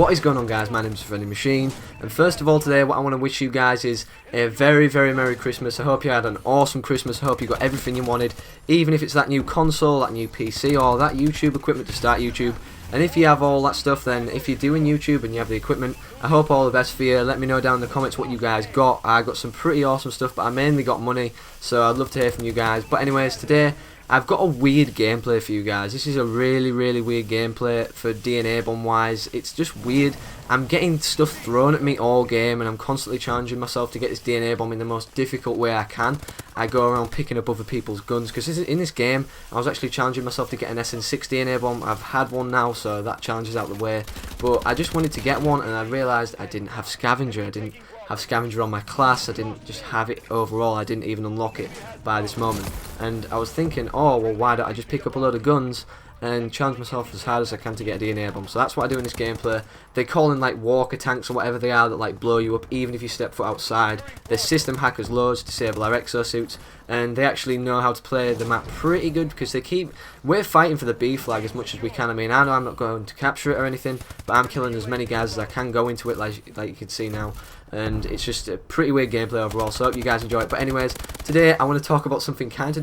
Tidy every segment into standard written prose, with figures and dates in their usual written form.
What is going on, guys? My name is Friendly Machine, and first of all today what I want to wish you guys is a very Merry Christmas. I hope you had an awesome Christmas. I hope you got everything you wanted, even if it's that new console, that new PC, or that YouTube equipment to start YouTube. And if you have all that stuff, then if you're doing YouTube and you have the equipment, I hope all the best for you. Let me know down in the comments what you guys got. I got some pretty awesome stuff, but I mainly got money, so I'd love to hear from you guys. But anyways, today I've got a weird gameplay for you guys. This is a really weird gameplay for DNA bomb wise. It's just weird. I'm getting stuff thrown at me all game, and I'm constantly challenging myself to get this DNA bomb in the most difficult way I can. I go around picking up other people's guns, because in this game I was actually challenging myself to get an SN6 DNA bomb. I've had one now, so that challenge is out of the way, but I just wanted to get one, and I realised I didn't have scavenger. I didn't have scavenger on my class. I didn't just have it overall. I didn't even unlock it by this moment, and I was thinking, oh well, why don't I just pick up a load of guns and challenge myself as hard as I can to get a DNA bomb. So that's what I do in this gameplay. They call in like walker tanks or whatever they are that like blow you up even if you step foot outside. There's system hackers loads to disable our exosuits, and they actually know how to play the map pretty good, because we're fighting for the B flag as much as we can. I mean, I know I'm not going to capture it or anything, but I'm killing as many guys as I can go into it, like you can see now. And it's just a pretty weird gameplay overall, so I hope you guys enjoy it. But anyways, today I want to talk about something kind of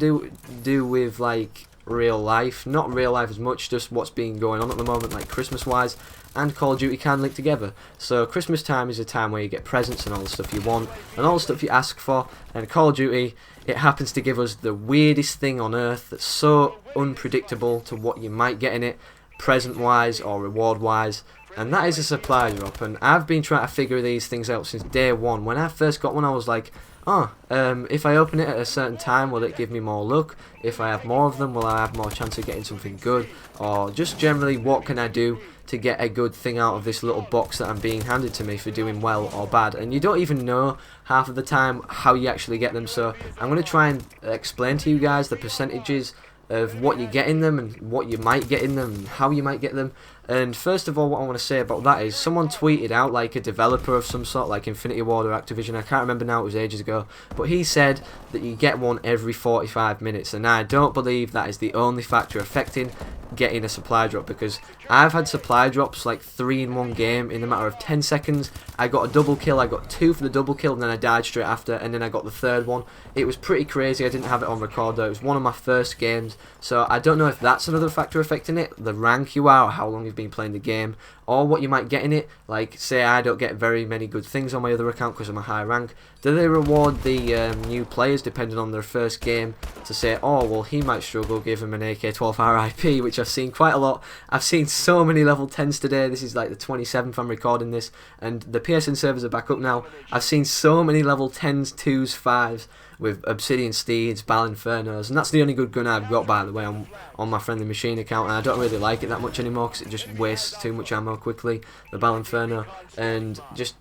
do with like real life, not real life as much, just what's been going on at the moment, like Christmas wise, and Call of Duty can link together. So Christmas time is a time where you get presents and all the stuff you want and all the stuff you ask for, and Call of Duty, it happens to give us the weirdest thing on earth that's so unpredictable to what you might get in it, present wise or reward wise, and that is a supply drop. And I've been trying to figure these things out since day one. When I first got one, I was like, if I open it at a certain time, will it give me more luck? If I have more of them, will I have more chance of getting something good? Or just generally, what can I do to get a good thing out of this little box that I'm being handed to me for doing well or bad? And you don't even know half of the time how you actually get them, so I'm going to try and explain to you guys the percentages of what you get in them and what you might get in them and how you might get them. And first of all, what I want to say about that is someone tweeted out, like a developer of some sort, like Infinity Ward or Activision, I can't remember now, it was ages ago, but he said that you get one every 45 minutes, and I don't believe that is the only factor affecting getting a supply drop, because I've had supply drops like 3 in one game in the matter of 10 seconds. I got a double kill, I got 2 for the double kill, and then I died straight after, and then I got the third one. It was pretty crazy. I didn't have it on record though. It was one of my first games, so I don't know if that's another factor affecting it, the rank you are, or how long you've been playing the game, or what you might get in it. Like, say I don't get very many good things on my other account because of my high rank. Do they reward the new players depending on their first game to say, oh well, he might struggle, give him an AK-12 RIP, which I've seen quite a lot. I've seen so many level 10s today. This is like the 27th I'm recording this, and the PSN servers are back up now. I've seen so many level 10s, 2s, 5s with Obsidian Steeds, Bal Infernos, and that's the only good gun I've got, by the way, on my Friendly Machine account, and I don't really like it that much anymore because it just wastes too much ammo quickly, the Bal Inferno. And just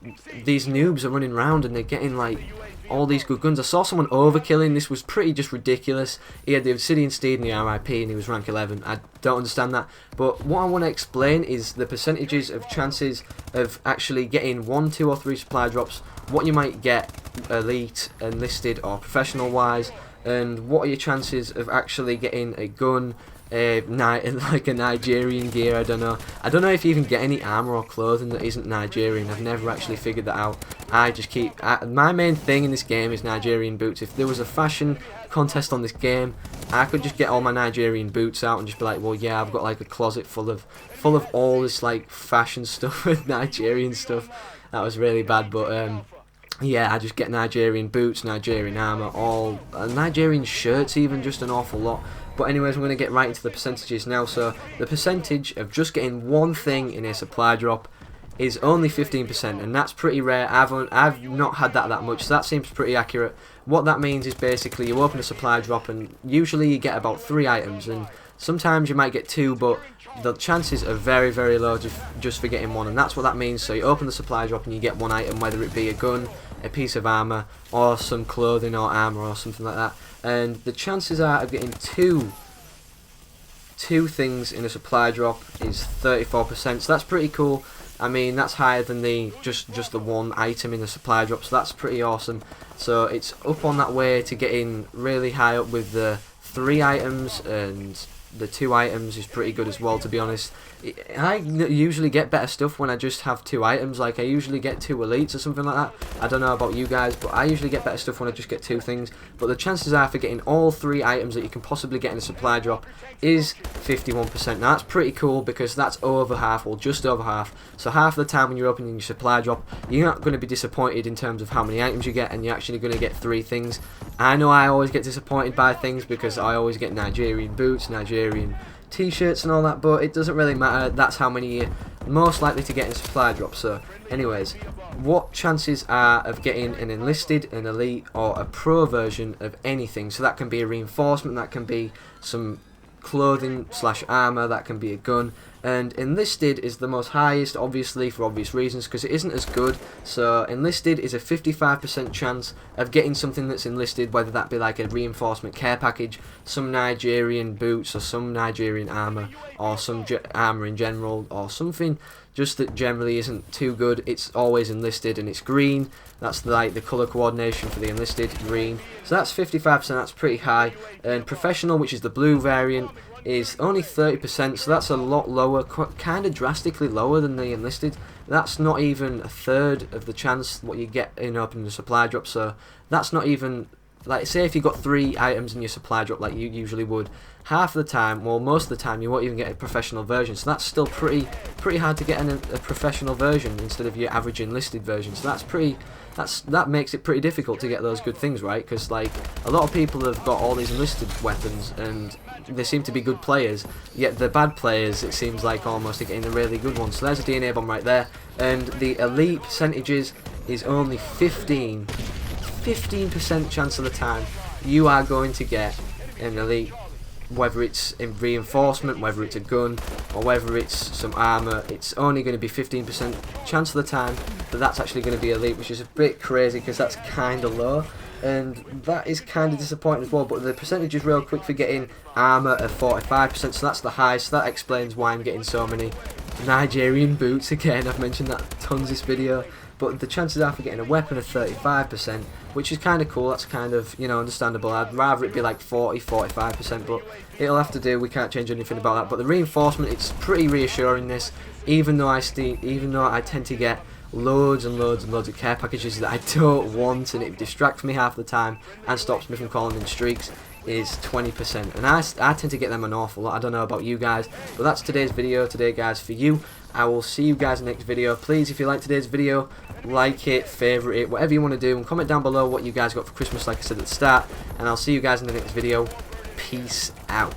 these noobs are running around and they're getting like all these good guns. I saw someone overkilling. This was pretty just ridiculous. He had the Obsidian Steed and the RIP, and he was rank 11. I don't understand that. But what I want to explain is the percentages of chances of actually getting 1, 2 or 3 supply drops, what you might get elite, enlisted or professional wise, and what are your chances of actually getting a gun, like a Nigerian gear. I don't know if you even get any armor or clothing that isn't Nigerian. I've never actually figured that out. I just my main thing in this game is Nigerian boots. If there was a fashion contest on this game, I could just get all my Nigerian boots out and just be like, well yeah, I've got like a closet full of all this like fashion stuff with Nigerian stuff. That was really bad, but yeah, I just get Nigerian boots, Nigerian armor, all Nigerian shirts, even, just an awful lot. But anyways, we're going to get right into the percentages now. So the percentage of just getting one thing in a supply drop is only 15%, and that's pretty rare. I've not had that much, so that seems pretty accurate. What that means is basically you open a supply drop and usually you get about 3 items, and sometimes you might get 2, but the chances are very low just for getting 1, and that's what that means. So you open the supply drop and you get 1 item, whether it be a gun, a piece of armor, or some clothing or armor or something like that, and the chances are of getting two things in a supply drop is 34%, so that's pretty cool. I mean, that's higher than the just the 1 item in the supply drop, so that's pretty awesome. So it's up on that way to getting really high up with the 3 items and the 2 items is pretty good as well, to be honest. I usually get better stuff when I just have 2 items, like I usually get 2 elites or something like that. I don't know about you guys, but I usually get better stuff when I just get 2 things. But the chances are for getting all 3 items that you can possibly get in a supply drop is 51%. Now that's pretty cool because that's over half, or just over half. So half of the time when you're opening your supply drop, you're not going to be disappointed in terms of how many items you get, and you're actually going to get 3 things. I know I always get disappointed by things because I always get Nigerian boots, Nigerian t-shirts and all that, but it doesn't really matter. That's how many you're most likely to get in supply drops. So anyways, what chances are of getting an enlisted, an elite, or a pro version of anything? So that can be a reinforcement, that can be some clothing / armor, that can be a gun. And enlisted is the most highest, obviously, for obvious reasons, because it isn't as good. So enlisted is a 55% chance of getting something that's enlisted, whether that be like a reinforcement care package, some Nigerian boots, or some Nigerian armor, or some armor in general, or something just that generally isn't too good. It's always enlisted, and it's green. That's like the color coordination for the enlisted, green. So that's 55%, that's pretty high. And professional, which is the blue variant, is only 30%, so that's a lot lower, kind of drastically lower than the enlisted. That's not even a third of the chance what you get in opening the supply drop. So that's not even, like, say if you got 3 items in your supply drop like you usually would, half of the time, well, most of the time, you won't even get a professional version. So that's still pretty hard to get a professional version instead of your average enlisted version. So that makes it pretty difficult to get those good things, right? Because like a lot of people have got all these enlisted weapons and they seem to be good players, yet the bad players, it seems like, almost are getting the really good ones. So there's a DNA bomb right there, and the elite percentages is only 15% chance of the time you are going to get an elite, whether it's in reinforcement, whether it's a gun, or whether it's some armor. It's only going to be 15% chance of the time that that's actually going to be elite, which is a bit crazy because that's kind of low, and that is kind of disappointing as well. But the percentage is real quick for getting armor at 45%, so that's the highest. So that explains why I'm getting so many Nigerian boots. Again, I've mentioned that tons this video. But the chances are for getting a weapon of 35%, which is kind of cool. That's kind of, you know, understandable. I'd rather it be like 45%, but it'll have to do. We can't change anything about that. But the reinforcement, it's pretty reassuring, this, even though I tend to get loads and loads and loads of care packages that I don't want, and it distracts me half the time and stops me from calling in streaks, is 20%, and I tend to get them an awful lot. I don't know about you guys, but that's today's video today, guys, for you. I will see you guys in the next video. Please, if you like today's video, like it, favourite it, whatever you want to do, and comment down below what you guys got for Christmas, like I said at the start, and I'll see you guys in the next video. Peace out.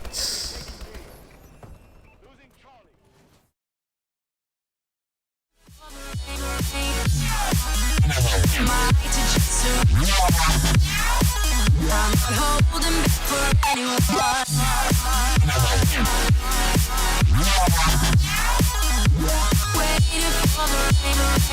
I'm not holding back for anyone. Waiting for the rain.